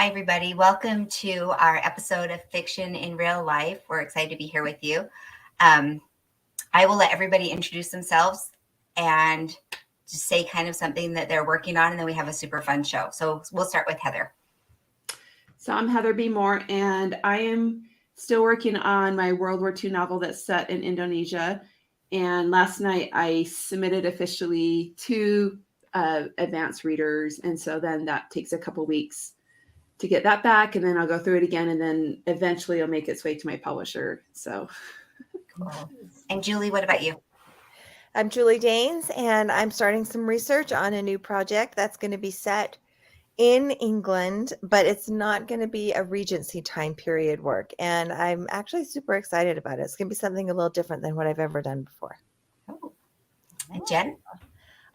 Hi, everybody. Welcome to our episode of Fiction in Real Life. We're excited to be here with you. I will let everybody introduce themselves and just say kind of something that they're working on, and then we have a super fun show. So we'll start with Heather. So I'm Heather B. Moore, and I am still working on my World War II novel that's set in Indonesia. And last night I submitted officially to advanced readers. And so then that takes a couple weeks to get that back. And then I'll go through it again. And then eventually it'll make its way to my publisher. So. Cool. And Julie, what about you? I'm Julie Daines, and I'm starting some research on a new project that's going to be set in England, but it's not going to be a Regency time period work. And I'm actually super excited about it. It's going to be something a little different than what I've ever done before. Oh. And Jen?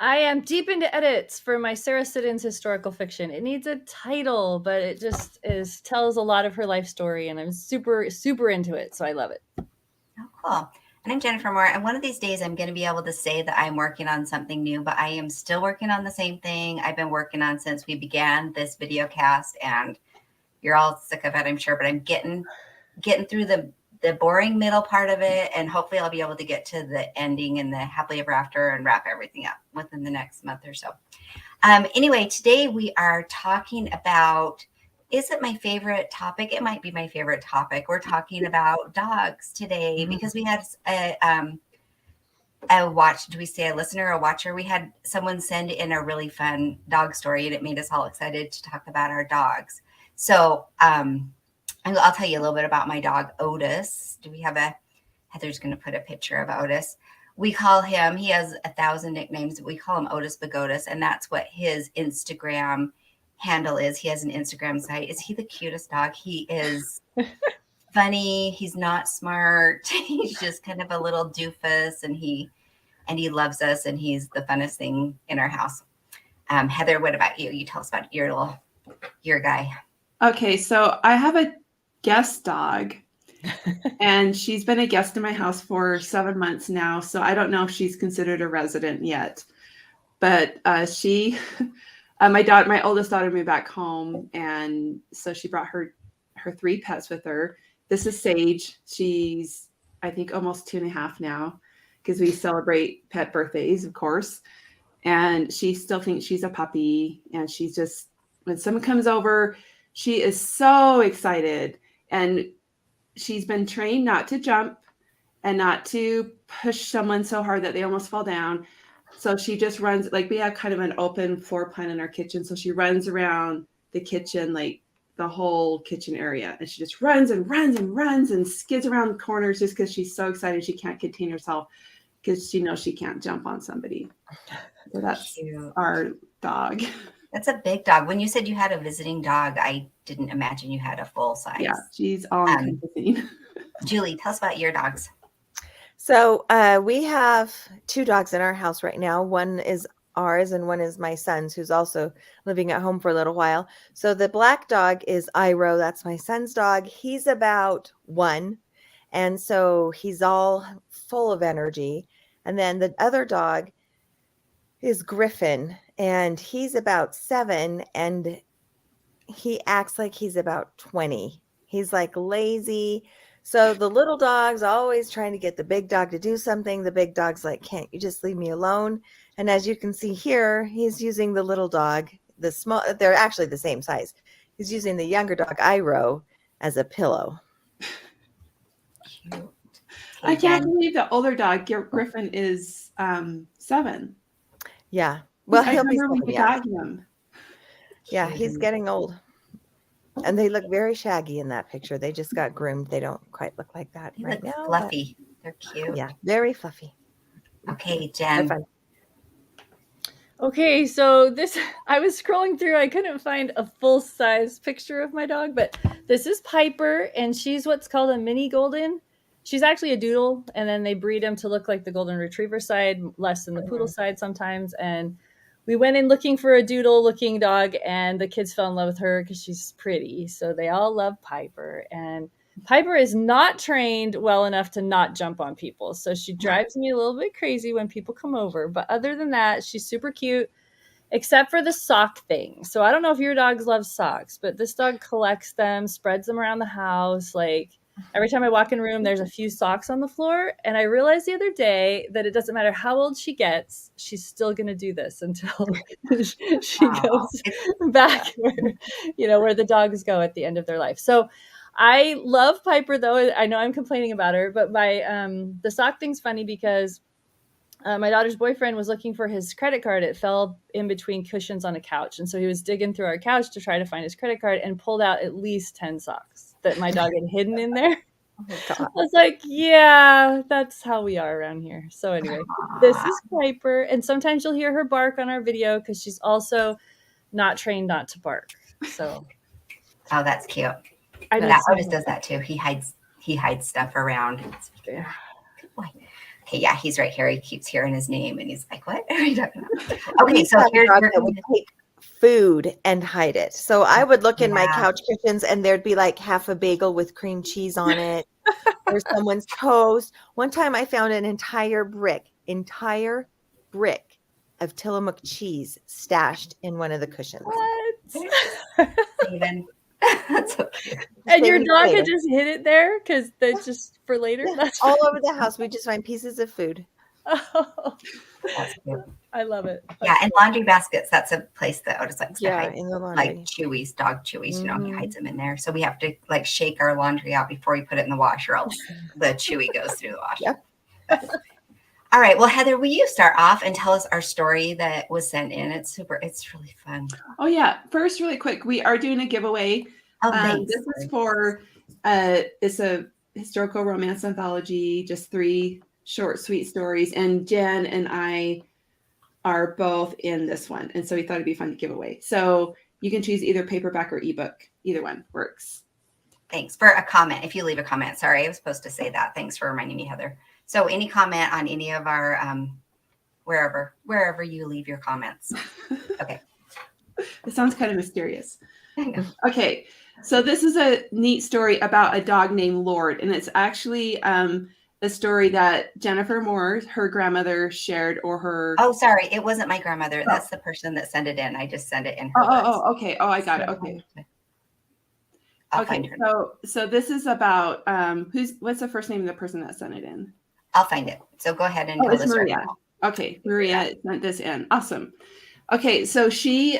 I am deep into edits for my Sarah Siddons historical fiction. It needs a title, but it just tells a lot of her life story, and I'm super, super into it. So I love it. Oh, cool. And I'm Jennifer Moore, and one of these days I'm going to be able to say that I'm working on something new, but I am still working on the same thing I've been working on since we began this video cast, and you're all sick of it, I'm sure, but I'm getting through the boring middle part of it, and hopefully I'll be able to get to the ending and the happily ever after and wrap everything up within the next month or so. Anyway, today we are talking about, is it my favorite topic? It might be my favorite topic. We're talking about dogs today because we had a listener, a watcher? We had someone send in a really fun dog story, and it made us all excited to talk about our dogs. So I'll tell you a little bit about my dog, Otis. Heather's going to put a picture of Otis. We call him, he has 1,000 nicknames. We call him Otis Bagotis, and that's what his Instagram handle is. He has an Instagram site. Is he the cutest dog? He is funny. He's not smart. He's just kind of a little doofus, and he loves us, and he's the funnest thing in our house. Heather, what about you? You tell us about your guy. Okay, so I have a guest dog, and she's been a guest in my house for 7 months now. So I don't know if she's considered a resident yet, but my oldest daughter moved back home, and so she brought her 3 pets with her. This is Sage. She's, I think, almost 2.5 now, because we celebrate pet birthdays, of course. And she still thinks she's a puppy, and she's just, when someone comes over, she is so excited. And she's been trained not to jump and not to push someone so hard that they almost fall down. So she just runs, like we have kind of an open floor plan in our kitchen. So she runs around the kitchen, like the whole kitchen area. And she just runs and runs and runs and skids around corners just because she's so excited. She can't contain herself because she knows she can't jump on somebody. So that's cute. Our dog. That's a big dog. When you said you had a visiting dog, I didn't imagine you had a full size. Yeah, she's all-encompassing. Julie, tell us about your dogs. So we have 2 dogs in our house right now. One is ours and one is my son's, who's also living at home for a little while. So the black dog is Iro. That's my son's dog. He's about 1. And so he's all full of energy. And then the other dog is Griffin, and he's about 7, and he acts like he's about 20. He's like lazy. So the little dog's always trying to get the big dog to do something. The big dog's like, can't you just leave me alone? And as you can see here, he's using the little dog, they're actually the same size. He's using the younger dog, Iro, as a pillow. Cute. I can't believe the older dog, Griffin, is 7. Yeah. Well, I remember when we got him. Yeah, he's getting old. And they look very shaggy in that picture. They just got groomed. They don't quite look like that right now. Fluffy. They're cute. Yeah, very fluffy. Okay, Jen. Okay, so I was scrolling through. I couldn't find a full-size picture of my dog, but this is Piper, and she's what's called a mini golden. She's actually a doodle, and then they breed them to look like the golden retriever side, less than the poodle side sometimes. And we went in looking for a doodle-looking dog, and the kids fell in love with her because she's pretty. So they all love Piper. And Piper is not trained well enough to not jump on people. So she drives me a little bit crazy when people come over. But other than that, she's super cute. except for the sock thing. So I don't know if your dogs love socks, but this dog collects them, spreads them around the house. Like every time I walk in a room, there's a few socks on the floor. And I realized the other day that it doesn't matter how old she gets, she's still going to do this until she goes back where the dogs go at the end of their life. So I love Piper, though. I know I'm complaining about her, but the sock thing's funny because my daughter's boyfriend was looking for his credit card. It fell in between cushions on a couch. And so he was digging through our couch to try to find his credit card and pulled out at least 10 socks that my dog had hidden in there. Oh, God. I was like, yeah, that's how we are around here. So anyway, this is Piper. And sometimes you'll hear her bark on our video because she's also not trained not to bark. So. Oh, that's cute. Otis does that too. He hides stuff around. Yeah. Good boy. Okay, yeah, he's right here. He keeps hearing his name, and he's like, "What are you talking about?" Okay, so here's would take food and hide it. So I would look in my couch cushions, and there'd be like half a bagel with cream cheese on it, or someone's toast. One time, I found an entire brick of Tillamook cheese stashed in one of the cushions. What? Steven. That's so cute. And your dog had just hid it there because that's just for later. Yeah, that's all over the house. We just find pieces of food. Oh, that's cute. I love it. Yeah, and laundry baskets. That's a place that Otis likes to hide. In the laundry. Like Chewies, dog Chewies. He hides them in there. So we have to like shake our laundry out before we put it in the washer, else the Chewy goes through the washer. Yep. All right. Well, Heather, will you start off and tell us our story that was sent in? It's really fun. Oh, yeah. First, really quick, we are doing a giveaway. Oh, thanks. This is for, it's a historical romance anthology, just 3 short, sweet stories. And Jen and I are both in this one. And so we thought it'd be fun to give away. So you can choose either paperback or ebook. Either one works. Thanks for a comment. If you leave a comment, sorry, I was supposed to say that. Thanks for reminding me, Heather. So any comment on any of our, wherever you leave your comments. Okay. It sounds kind of mysterious. Okay. So this is a neat story about a dog named Lord. And it's actually a story that Jennifer Moore, her grandmother, shared, or her. Oh, sorry. It wasn't my grandmother. Oh. That's the person that sent it in. I just sent it in her. Okay. Oh, I got it. Okay. I'll find her. So this is about what's the first name of the person that sent it in? I'll find it. So go ahead and tell us. Maria. Okay, Maria sent this in. Awesome. Okay, so she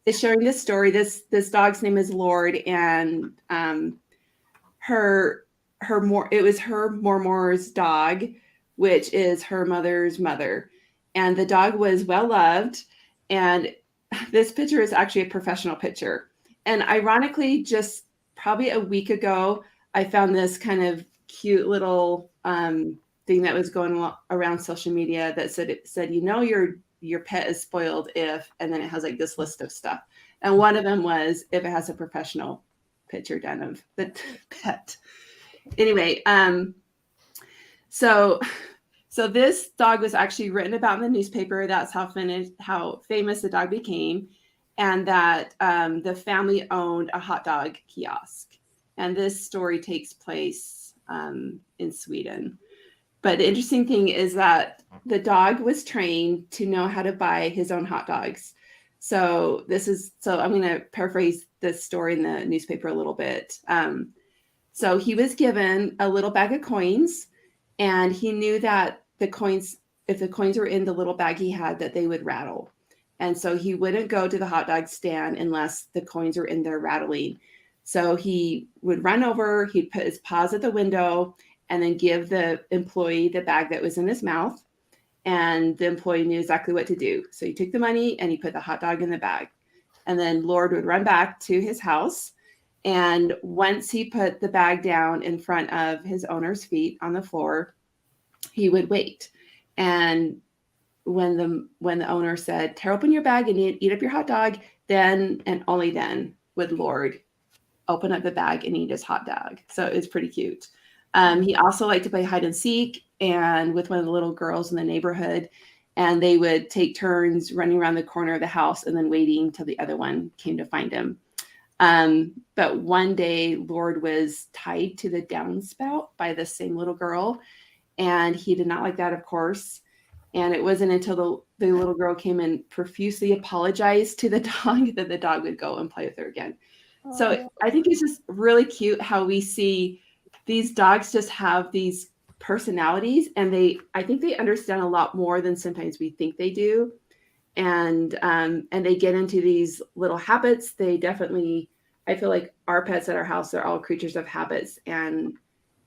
is sharing this story. This dog's name is Lord, and it was her Mormore's dog, which is her mother's mother, and the dog was well loved. And this picture is actually a professional picture. And ironically, just probably a week ago, I found this kind of cute little thing that was going around social media that said, your pet is spoiled if, and then it has like this list of stuff. And one of them was if it has a professional picture done of the pet. Anyway, so this dog was actually written about in the newspaper. That's how famous the dog became. And that the family owned a hot dog kiosk. And this story takes place in Sweden. But the interesting thing is that the dog was trained to know how to buy his own hot dogs. So I'm going to paraphrase this story in the newspaper a little bit. So he was given a little bag of coins, and he knew that if the coins were in the little bag he had, that they would rattle. And so he wouldn't go to the hot dog stand unless the coins were in there rattling. So he would run over, he'd put his paws at the window, and then give the employee the bag that was in his mouth. And the employee knew exactly what to do. So he took the money and he put the hot dog in the bag. And then Lord would run back to his house. And once he put the bag down in front of his owner's feet on the floor, he would wait. And when the owner said, tear open your bag and eat up your hot dog, then and only then would Lord open up the bag and eat his hot dog. So it was pretty cute. He also liked to play hide and seek and with one of the little girls in the neighborhood, and they would take turns running around the corner of the house and then waiting till the other one came to find him. But one day Lord was tied to the downspout by the same little girl, and he did not like that, of course. And it wasn't until the little girl came and profusely apologized to the dog that the dog would go and play with her again. So I think it's just really cute how we see these dogs just have these personalities, and I think they understand a lot more than sometimes we think they do. And they get into these little habits. They definitely, I feel like our pets at our house are all creatures of habits, and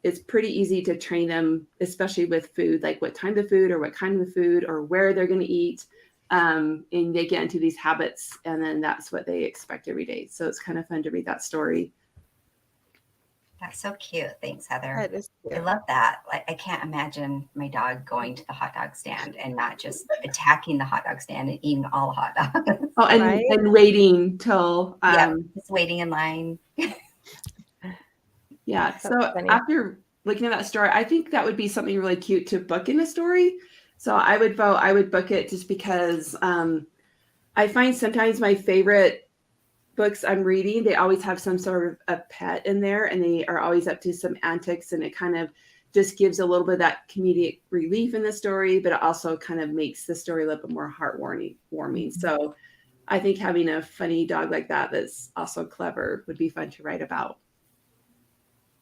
it's pretty easy to train them, especially with food, like what time of food or what kind of food or where they're going to eat. And they get into these habits, and then that's what they expect every day. So it's kind of fun to read that story. That's so cute. Thanks, Heather. That is I cute. love that. Like, I can't imagine my dog going to the hot dog stand and not just attacking the hot dog stand and eating all the hot dogs. Oh, and, Right? and waiting till, Yeah, just waiting in line. yeah. That's So funny. after looking at that story, I think that would be something really cute to book in a story. So I would vote, I would book it just because I find sometimes my favorite books I'm reading, they always have some sort of a pet in there, and they are always up to some antics, and it kind of just gives a little bit of that comedic relief in the story, but it also kind of makes the story a little bit more heartwarming. So I think having a funny dog like that that's also clever would be fun to write about.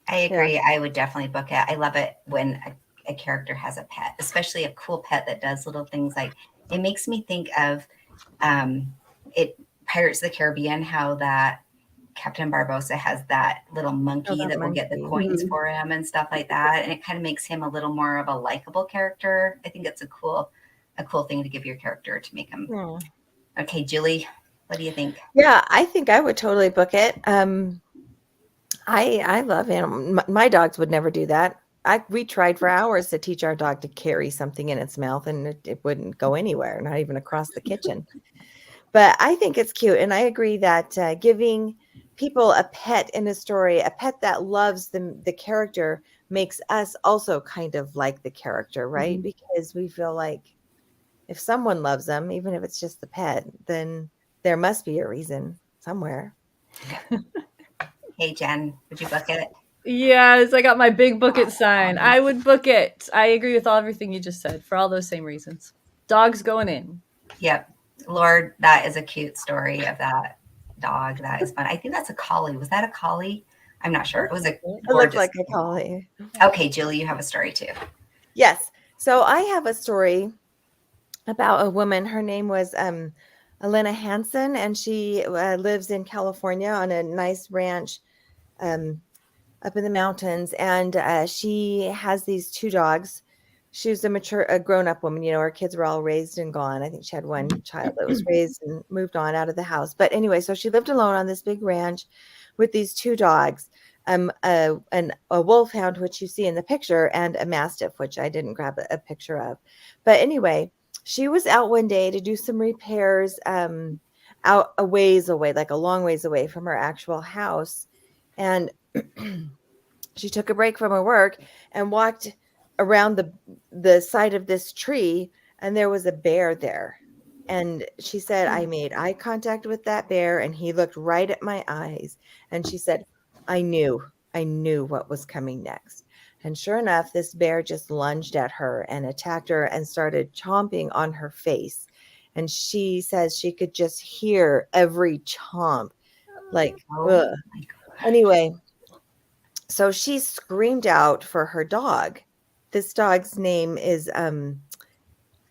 I agree. I would definitely book it. I love it when a character has a pet, especially a cool pet that does little things. Like, it makes me think of Pirates of the Caribbean, how that Captain Barbosa has that little monkey that that will get the monkey. coins for him and stuff like that. And it kind of makes him a little more of a likable character. I think it's a cool thing to give your character to make him. Yeah. Okay, Julie, what do you think? Yeah, I think I would totally book it. I love animals. My dogs would never do that. We tried for hours to teach our dog to carry something in its mouth, and it wouldn't go anywhere, not even across the kitchen. But I think it's cute, and I agree that giving people a pet in a story, a pet that loves the character, makes us also kind of like the character, right? Mhm. Because we feel like if someone loves them, even if it's just the pet, then there must be a reason somewhere. Hey, Jen, would you book it? Yes, I got my big book it sign. I would book it. I agree with everything you just said for all those same reasons. Dogs going in. Yep. Lord, that is a cute story of that dog. That is fun. I think that's a collie. Was that a collie? I'm not sure. It was a It looks gorgeous like a collie. Okay, Julie, you have a story too. Yes. So I have a story about a woman. Her name was Elena Hansen, and she lives in California on a nice ranch up in the mountains. And she has these two dogs. She was a grown-up woman. You know, her kids were all raised and gone. I think she had one child that was raised and moved on out of the house. But anyway, so she lived alone on this big ranch with these two dogs, a wolfhound, which you see in the picture, and a mastiff, which I didn't grab a picture of. But anyway, she was out one day to do some repairs out a ways away, like a long ways away from her actual house. And she took a break from her work and walked around the side of this tree, and there was a bear there. And she said, I made eye contact with that bear, and he looked right at my eyes. And she said, I knew what was coming next. And sure enough, this bear just lunged at her and attacked her and started chomping on her face. And she says she could just hear every chomp, like, ugh. My God. Anyway, so she screamed out for her dog. This dog's name is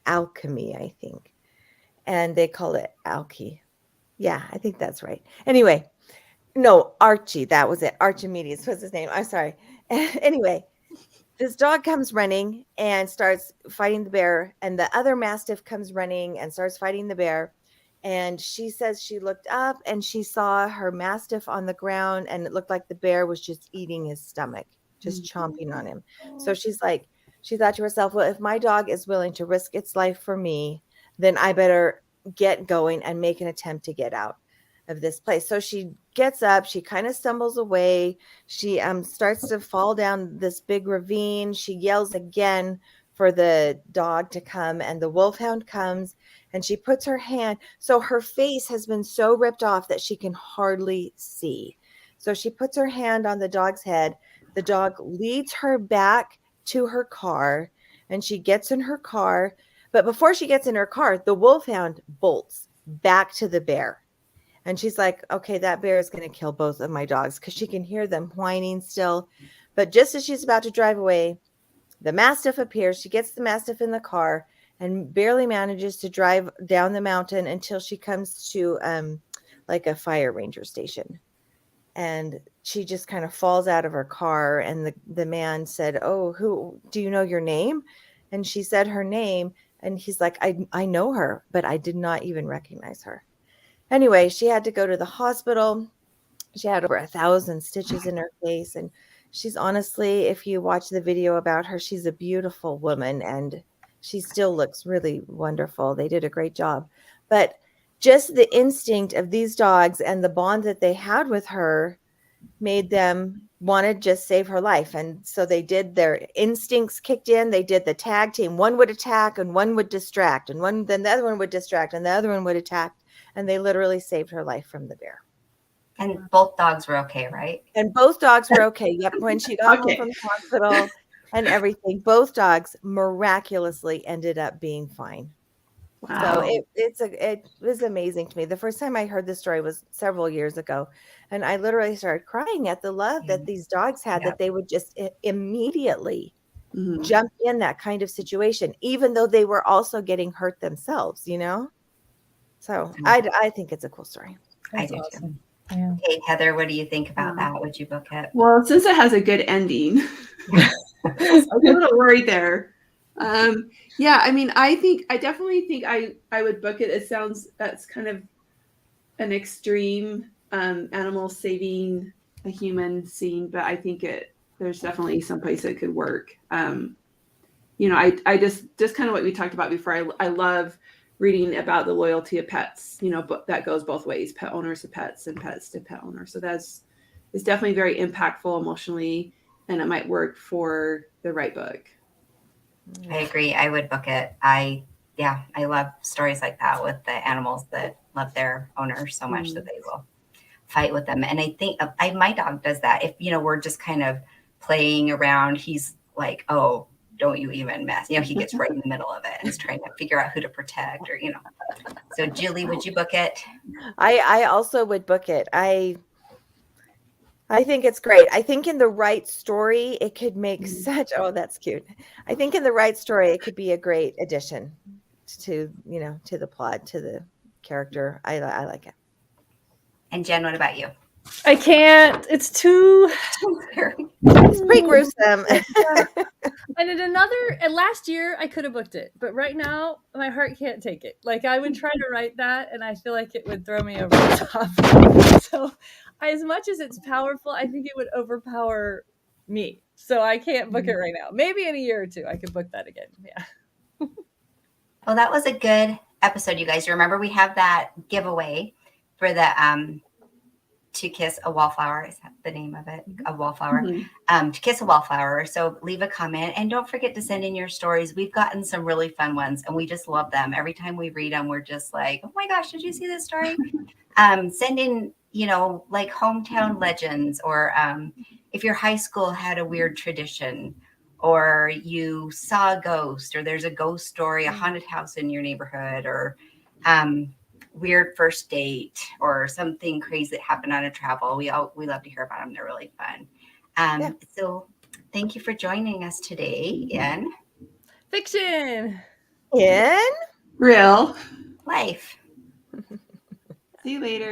Alchemy, I think. And they call it Alky. Yeah, I think that's right. Anyway, no, Archie. That was it. Archimedes was his name. I'm sorry. Anyway, this dog comes running and starts fighting the bear, and the other mastiff comes running and starts fighting the bear. And she says she looked up and she saw her mastiff on the ground, and it looked like the bear was just eating his stomach, just chomping on him. So she thought to herself, well, if my dog is willing to risk its life for me, then I better get going and make an attempt to get out of this place. So she gets up, she kind of stumbles away. She starts to fall down this big ravine. She yells again for the dog to come, and the wolfhound comes, and she puts her hand. So her face has been so ripped off that she can hardly see. So she puts her hand on the dog's head. The dog leads her back to her car, and she gets in her car. But before she gets in her car, the wolfhound bolts back to the bear. And she's like, okay, that bear is going to kill both of my dogs, because she can hear them whining still. But just as she's about to drive away, the mastiff appears. She gets the mastiff in the car and barely manages to drive down the mountain until she comes to like a fire ranger station. And she just kind of falls out of her car. And the man said, oh, who do you know your name? And she said her name. And he's like, I know her, but I did not even recognize her. Anyway, she had to go to the hospital. She had over 1,000 stitches in her face. And she's honestly, if you watch the video about her, she's a beautiful woman and she still looks really wonderful. They did a great job. But just the instinct of these dogs and the bond that they had with her made them want to just save her life. And so they did, their instincts kicked in. They did the tag team. One would attack and one would distract, and then the other one would distract and the other one would attack. And they literally saved her life from the bear. And both dogs were okay, right? And both dogs were okay. Yep. When she got home from the hospital and everything, both dogs miraculously ended up being fine. Wow. So it was amazing to me. The first time I heard this story was several years ago. And I literally started crying at the love that these dogs had, that they would just immediately jump in that kind of situation, even though they were also getting hurt themselves, you know? So I think it's a cool story. That's awesome. Too. Yeah. Hey, Heather, what do you think about that? Would you book it? Well, since it has a good ending, I'm a little worried there. Yeah, I mean, I definitely think I would book it. It sounds, that's kind of an extreme animal saving a human scene, but I think there's definitely some place it could work. You know, I just kind of what we talked about before. I love reading about the loyalty of pets, you know, but that goes both ways, pet owners to pets and pets to pet owners. So it's definitely very impactful emotionally, and it might work for the right book. I agree. I would book it. I love stories like that with the animals that love their owners so much that they will fight with them. And I think my dog does that. If, you know, we're just kind of playing around, he's like, oh, don't you even mess. You know, he gets right in the middle of it and is trying to figure out who to protect, or, you know. So Julie, would you book it? I also would book it. I think it's great. I think in the right story, it could make that's cute. I think in the right story, it could be a great addition to, you know, to the plot, to the character. I like it. And Jen, what about you? I can't. It's too. It's pretty gruesome. And last year I could have booked it, but right now my heart can't take it. Like, I would try to write that and I feel like it would throw me over the top. So as much as it's powerful, I think it would overpower me. So I can't book it right now. Maybe in a year or two I could book that again. Yeah. Well, that was a good episode, you guys. You remember we have that giveaway for the To Kiss a Wallflower. Is that the name of it? A wallflower. To Kiss a Wallflower. So leave a comment and don't forget to send in your stories. We've gotten some really fun ones and we just love them. Every time we read them, we're just like, oh my gosh, did you see this story? Send in, you know, like hometown legends, or if your high school had a weird tradition, or you saw a ghost, or there's a ghost story, a haunted house in your neighborhood, or weird first date, or something crazy that happened on a travel. We love to hear about them. They're really fun. So thank you for joining us today in Fiction. In Real life. See you later.